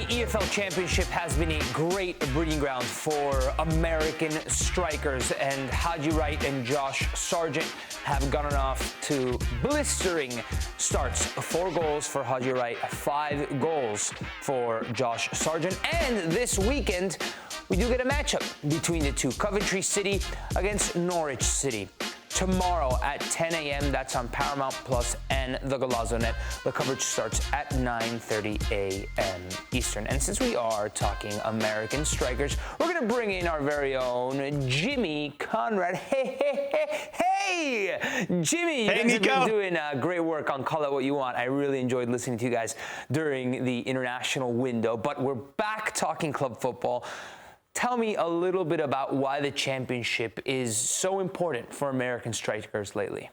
EFL Championship has been a great breeding ground for American strikers, and Haji Wright and Josh Sargent have gotten off to blistering starts. 4 goals for Haji Wright, 5 goals for Josh Sargent. And this weekend, we do get a matchup between the two. Coventry City against Norwich City. Tomorrow at 10 a.m., that's on Paramount Plus and the Golazo Net. The coverage starts at 9:30 a.m. Eastern. And since we are talking American strikers, we're going to bring in our very own Jimmy Conrad. Hey! Jimmy, you guys have been doing great work on Call It What You Want. I really enjoyed listening to you guys during the international window. But we're back talking club football. Tell me a little bit about why the championship is so important for American strikers lately.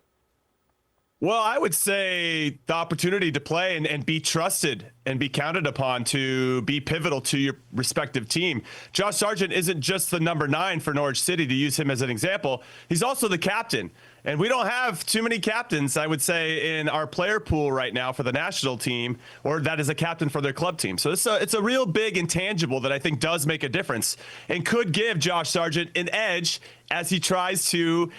Well, I would say the opportunity to play and be trusted and be counted upon to be pivotal to your respective team. Josh Sargent isn't just the number 9 for Norwich City, to use him as an example. He's also the captain. And we don't have too many captains, I would say, in our player pool right now for the national team, or that is a captain for their club team. So it's a real big intangible that I think does make a difference and could give Josh Sargent an edge as he tries to.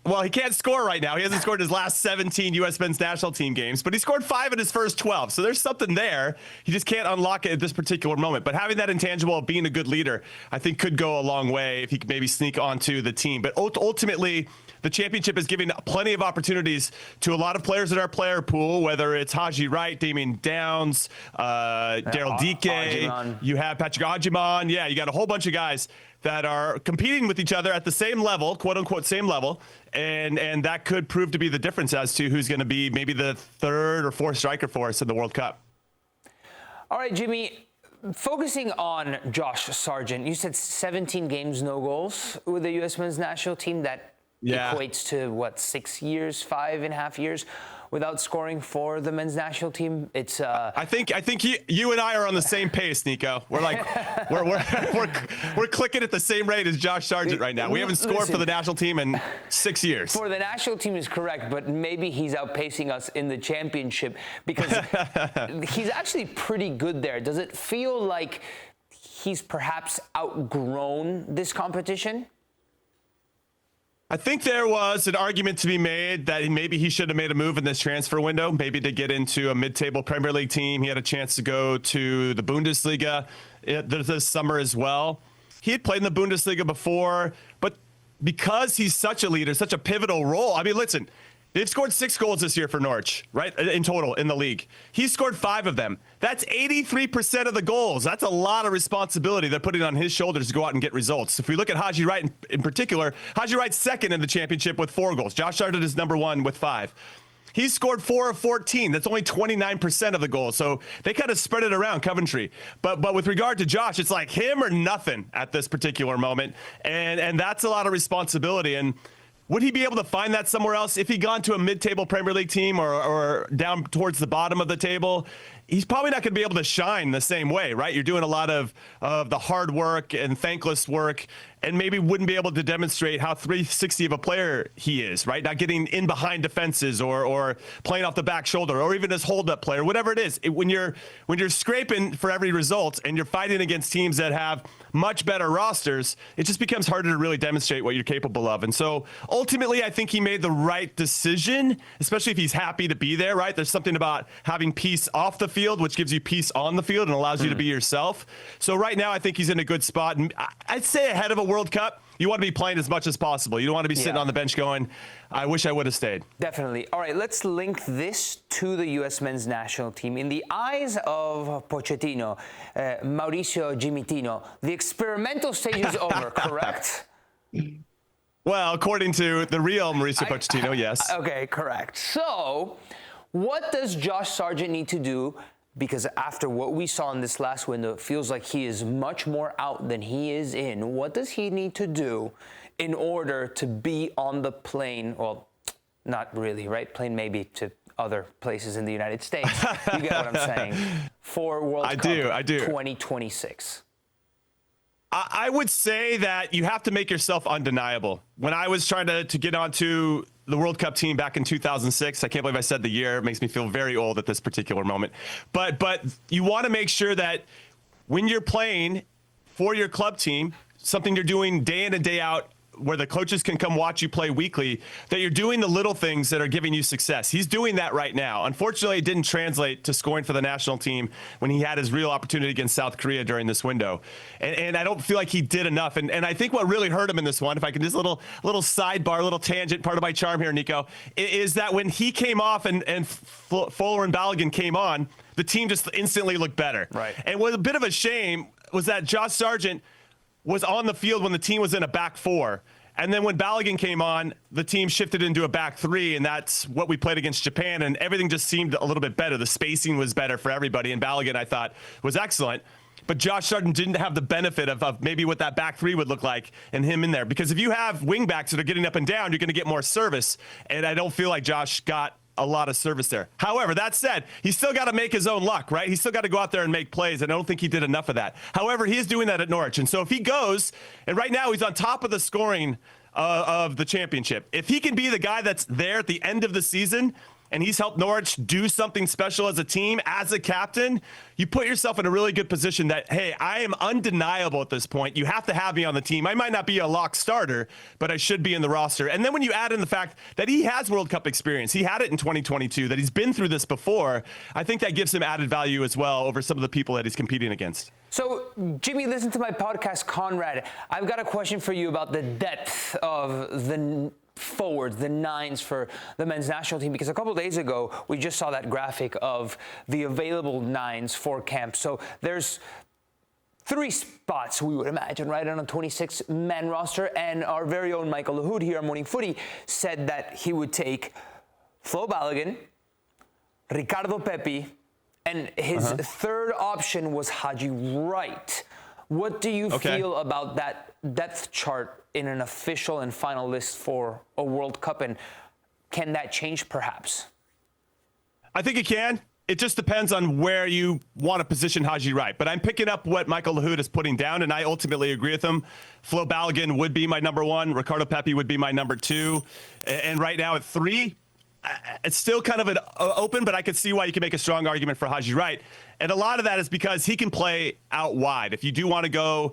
Well, he can't score right now. He hasn't scored his last 17 U.S. men's national team games, but he scored 5 in his first 12. So there's something there. He just can't unlock it at this particular moment. But having that intangible of being a good leader, I think could go a long way if he could maybe sneak onto the team. But ultimately, the championship is giving plenty of opportunities to a lot of players in our player pool, whether it's Haji Wright, Damien Downs, Daryl Dike, you have Patrick Ajiman. Yeah, you got a whole bunch of guys that are competing with each other at the same level, quote unquote, same level. And that could prove to be the difference as to who's going to be maybe the 3rd or 4th striker for us in the World Cup. All right, Jimmy, focusing on Josh Sargent, you said 17 games, no goals with the U.S. men's national team. That equates to, what, 6 years, 5.5 years without scoring for the men's national team. It's I think you and I are on the same pace, Nico. We're like we're clicking at the same rate as Josh Sargent right now. We haven't scored for the national team in 6 years. For the national team is correct, but maybe he's outpacing us in the championship because he's actually pretty good there. Does it feel like he's perhaps outgrown this competition? I think there was an argument to be made that maybe he should have made a move in this transfer window, maybe to get into a mid-table Premier League team. He had a chance to go to the Bundesliga this summer as well. He had played in the Bundesliga before, but because he's such a leader, such a pivotal role. I mean, listen, they've scored 6 goals this year for Norwich, right, in total in the league. He's scored 5 of them. That's 83% of the goals. That's a lot of responsibility they're putting on his shoulders to go out and get results. If we look at Haji Wright in particular, Haji Wright's 2nd in the championship with 4 goals. Josh Sargent is number 1 with 5. He's scored 4 of 14. That's only 29% of the goals. So they kind of spread it around Coventry. But with regard to Josh, it's like him or nothing at this particular moment. And that's a lot of responsibility. And would he be able to find that somewhere else? If he'd gone to a mid-table Premier League team or down towards the bottom of the table, he's probably not going to be able to shine the same way, right? You're doing a lot of the hard work and thankless work and maybe wouldn't be able to demonstrate how 360 of a player he is, right? Not getting in behind defenses or playing off the back shoulder or even as hold-up player, whatever it is. When you're scraping for every result and you're fighting against teams that have much better rosters, it just becomes harder to really demonstrate what you're capable of. And so ultimately, I think he made the right decision, especially if he's happy to be there, right? There's something about having peace off the field, which gives you peace on the field and allows you to be yourself. So right now, I think he's in a good spot. And I'd say ahead of a World Cup, you want to be playing as much as possible. You don't want to be sitting on the bench going, I wish I would have stayed. Definitely. All right, let's link this to the U.S. men's national team. In the eyes of Pochettino, Mauricio Gimitino, the experimental stage is over, correct? Well, according to the real Mauricio Pochettino, yes. Okay, correct. So what does Josh Sargent need to do? Because after what we saw in this last window, it feels like he is much more out than he is in. What does he need to do in order to be on the plane? Well, not really, right? Plane maybe to other places in the United States. You get what I'm saying. For World Cup 2026. I would say that you have to make yourself undeniable. When I was trying to get onto the World Cup team back in 2006, I can't believe I said the year. It makes me feel very old at this particular moment. But you want to make sure that when you're playing for your club team, something you're doing day in and day out, where the coaches can come watch you play weekly, that you're doing the little things that are giving you success. He's doing that right now. Unfortunately, it didn't translate to scoring for the national team when he had his real opportunity against South Korea during this window. And I don't feel like he did enough. And I think what really hurt him in this one, if I can just little sidebar, little tangent, part of my charm here, Nico, is that when he came off and Fuller and Balogun came on, the team just instantly looked better. Right. And what was a bit of a shame was that Josh Sargent was on the field when the team was in a back four. And then when Balogun came on, the team shifted into a back three, and that's what we played against Japan, and everything just seemed a little bit better. The spacing was better for everybody, and Balogun, I thought, was excellent. But Josh Sargent didn't have the benefit of maybe what that back three would look like and him in there. Because if you have wing backs that are getting up and down, you're going to get more service, and I don't feel like Josh got a lot of service there. However, that said, he's still got to make his own luck, right? He's still got to go out there and make plays, and I don't think he did enough of that. However, he is doing that at Norwich, and so if he goes, and right now he's on top of the scoring of the championship. If he can be the guy that's there at the end of the season, and he's helped Norwich do something special as a team, as a captain, you put yourself in a really good position that, hey, I am undeniable at this point. You have to have me on the team. I might not be a lock starter, but I should be in the roster. And then when you add in the fact that he has World Cup experience, he had it in 2022, that he's been through this before, I think that gives him added value as well over some of the people that he's competing against. So, Jimmy, listen to my podcast, Conrad. I've got a question for you about the depth of the forwards, the nines for the men's national team, because a couple of days ago, we just saw that graphic of the available nines for camp. So there's 3 spots, we would imagine, right, on a 26-man roster. And our very own Michael Lahoud here on Morning Footy said that he would take Flo Balogun, Ricardo Pepi, and his third option was Haji Wright. What do you feel about that depth chart in an official and final list for a World Cup, and can that change perhaps? I think it can. It just depends on where you want to position Haji Wright. But I'm picking up what Michael Lahoud is putting down, and I ultimately agree with him. Flo Balogun would be my number 1. Ricardo Pepi would be my number 2. And right now at 3, it's still kind of an open, but I could see why you can make a strong argument for Haji Wright. And a lot of that is because he can play out wide. If you do want to go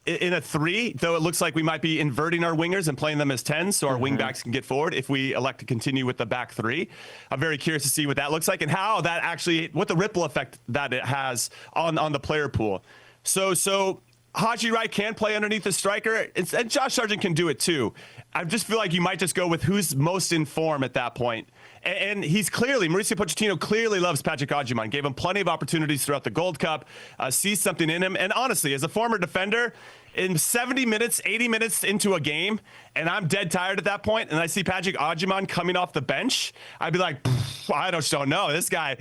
in a 3, though it looks like we might be inverting our wingers and playing them as 10s so our wing backs can get forward if we elect to continue with the back 3. I'm very curious to see what that looks like and how that actually, what the ripple effect that it has on the player pool. So Haji Wright can play underneath the striker, and Josh Sargent can do it too. I just feel like you might just go with who's most in form at that point. And he's clearly, Mauricio Pochettino clearly loves Patrick Agyemang, gave him plenty of opportunities throughout the Gold Cup, sees something in him. And honestly, as a former defender, in 70 minutes, 80 minutes into a game, and I'm dead tired at that point, and I see Patrick Agyemang coming off the bench, I'd be like, I just don't know. This guy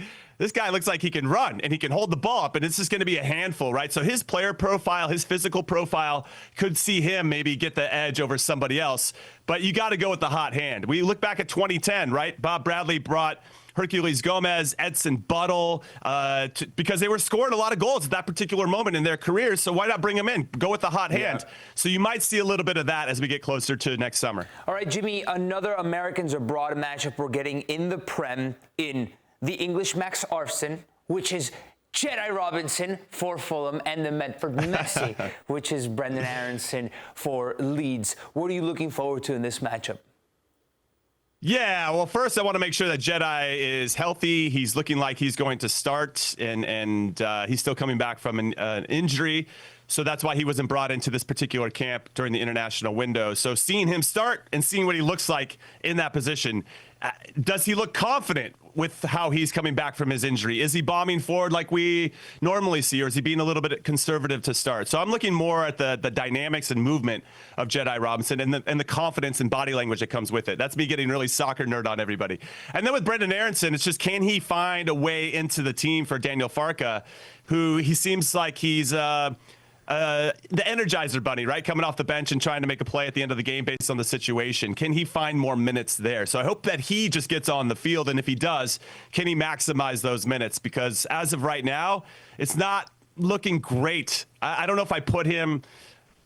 looks like he can run and he can hold the ball up, and it's just going to be a handful, right? So his player profile, his physical profile could see him maybe get the edge over somebody else. But you got to go with the hot hand. We look back at 2010, right? Bob Bradley brought Hercules Gomez, Edson Buttle, because they were scoring a lot of goals at that particular moment in their careers. So why not bring them in? Go with the hot hand. So you might see a little bit of that as we get closer to next summer. All right, Jimmy, another Americans abroad matchup we're getting in the Prem in the English Max Arfson, which is Jedi Robinson for Fulham, and the Medford Messi, which is Brenden Aaronson for Leeds. What are you looking forward to in this matchup? Yeah, well, first I want to make sure that Jedi is healthy. He's looking like he's going to start, and he's still coming back from an injury. So that's why he wasn't brought into this particular camp during the international window. So seeing him start and seeing what he looks like in that position, does he look confident with how he's coming back from his injury? Is he bombing forward like we normally see, or is he being a little bit conservative to start? So I'm looking more at the dynamics and movement of Jedi Robinson and the confidence and body language that comes with it. That's me getting really soccer nerd on everybody. And then with Brenden Aaronson, it's just, can he find a way into the team for Daniel Farke, who he seems like he's the Energizer Bunny, right? Coming off the bench and trying to make a play at the end of the game based on the situation. Can he find more minutes there? So I hope that he just gets on the field, and if he does, can he maximize those minutes? Because as of right now, it's not looking great. I don't know if I put him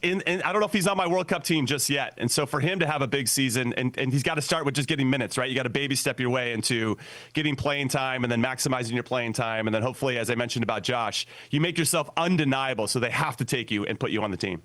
and I don't know if he's on my World Cup team just yet. And so for him to have a big season, and he's got to start with just getting minutes, right? You got to baby step your way into getting playing time and then maximizing your playing time. And then hopefully, as I mentioned about Josh, you make yourself undeniable so they have to take you and put you on the team.